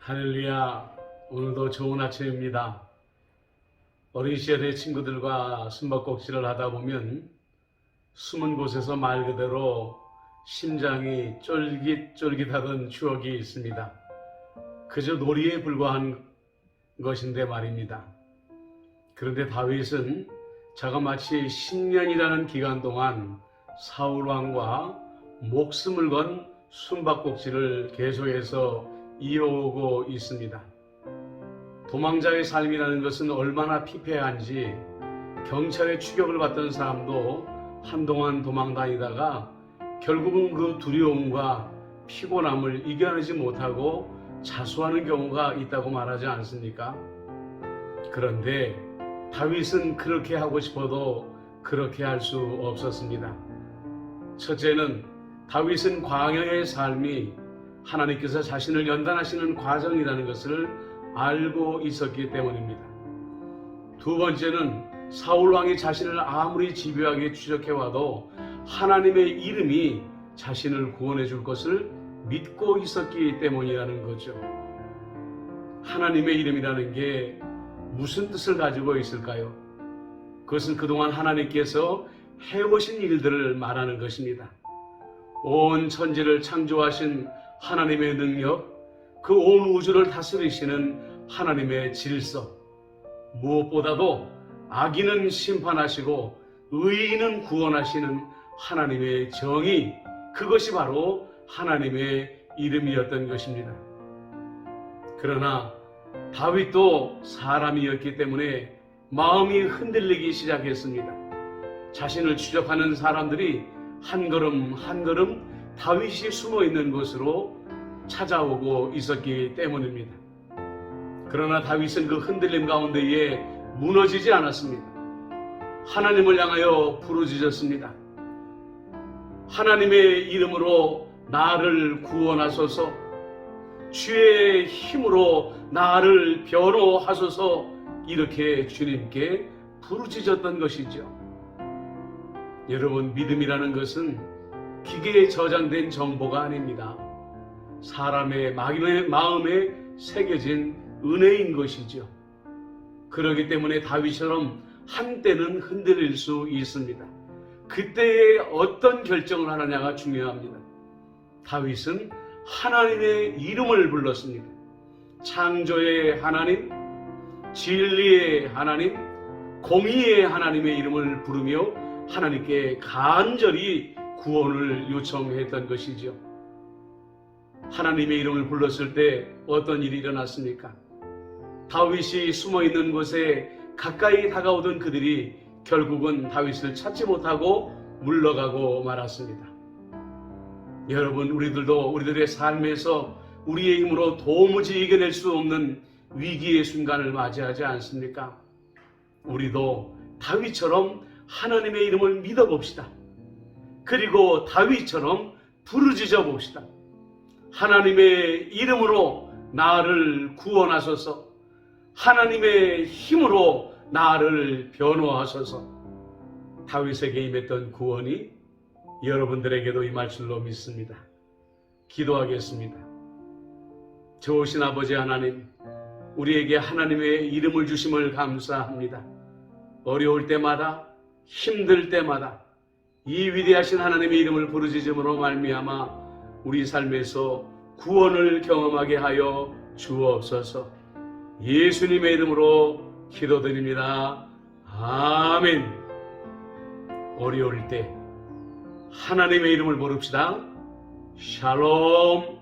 할렐루야. 오늘도 좋은 아침입니다. 어린 시절의 친구들과 숨바꼭질을 하다 보면 숨은 곳에서 말 그대로 심장이 쫄깃쫄깃하던 추억이 있습니다. 그저 놀이에 불과한 것인데 말입니다. 그런데 다윗은 자그마치 10년이라는 기간 동안 사울왕과 목숨을 건 숨바꼭질을 계속해서 이어오고 있습니다. 도망자의 삶이라는 것은 얼마나 피폐한지 경찰의 추격을 받던 사람도 한동안 도망다니다가 결국은 그 두려움과 피곤함을 이겨내지 못하고 자수하는 경우가 있다고 말하지 않습니까? 그런데 다윗은 그렇게 하고 싶어도 그렇게 할 수 없었습니다. 첫째는 다윗은 광야의 삶이 하나님께서 자신을 연단하시는 과정이라는 것을 알고 있었기 때문입니다. 두 번째는 사울왕이 자신을 아무리 집요하게 추적해와도 하나님의 이름이 자신을 구원해 줄 것을 믿고 있었기 때문이라는 거죠. 하나님의 이름이라는 게 무슨 뜻을 가지고 있을까요? 그것은 그동안 하나님께서 해오신 일들을 말하는 것입니다. 온 천지를 창조하신 하나님의 능력, 그 온 우주를 다스리시는 하나님의 질서, 무엇보다도 악인은 심판하시고 의인은 구원하시는 하나님의 정의, 그것이 바로 하나님의 이름이었던 것입니다. 그러나 다윗도 사람이었기 때문에 마음이 흔들리기 시작했습니다. 자신을 추적하는 사람들이 한 걸음 한 걸음 다윗이 숨어있는 곳으로 찾아오고 있었기 때문입니다. 그러나 다윗은 그 흔들림 가운데에 무너지지 않았습니다. 하나님을 향하여 부르짖었습니다. 하나님의 이름으로 나를 구원하소서, 주의 힘으로 나를 변호하소서, 이렇게 주님께 부르짖었던 것이죠. 여러분, 믿음이라는 것은 기계에 저장된 정보가 아닙니다. 사람의 마음에 새겨진 은혜인 것이죠. 그렇기 때문에 다윗처럼 한때는 흔들릴 수 있습니다. 그때에 어떤 결정을 하느냐가 중요합니다. 다윗은 하나님의 이름을 불렀습니다. 창조의 하나님, 진리의 하나님, 공의의 하나님의 이름을 부르며 하나님께 간절히 구원을 요청했던 것이죠. 하나님의 이름을 불렀을 때 어떤 일이 일어났습니까? 다윗이 숨어있는 곳에 가까이 다가오던 그들이 결국은 다윗을 찾지 못하고 물러가고 말았습니다. 여러분, 우리들의 삶에서 우리의 힘으로 도무지 이겨낼 수 없는 위기의 순간을 맞이하지 않습니까? 우리도 다윗처럼 하나님의 이름을 믿어봅시다. 그리고 다윗처럼 부르짖어 봅시다. 하나님의 이름으로 나를 구원하소서, 하나님의 힘으로 나를 변호하소서. 다윗에게 임했던 구원이 여러분들에게도 임할 줄로 믿습니다. 기도하겠습니다. 좋으신 아버지 하나님, 우리에게 하나님의 이름을 주심을 감사합니다. 어려울 때마다, 힘들 때마다 이 위대하신 하나님의 이름을 부르짖음으로 말미암아 우리 삶에서 구원을 경험하게 하여 주옵소서. 예수님의 이름으로 기도드립니다. 아멘. 어려울 때 하나님의 이름을 부릅시다. 샬롬.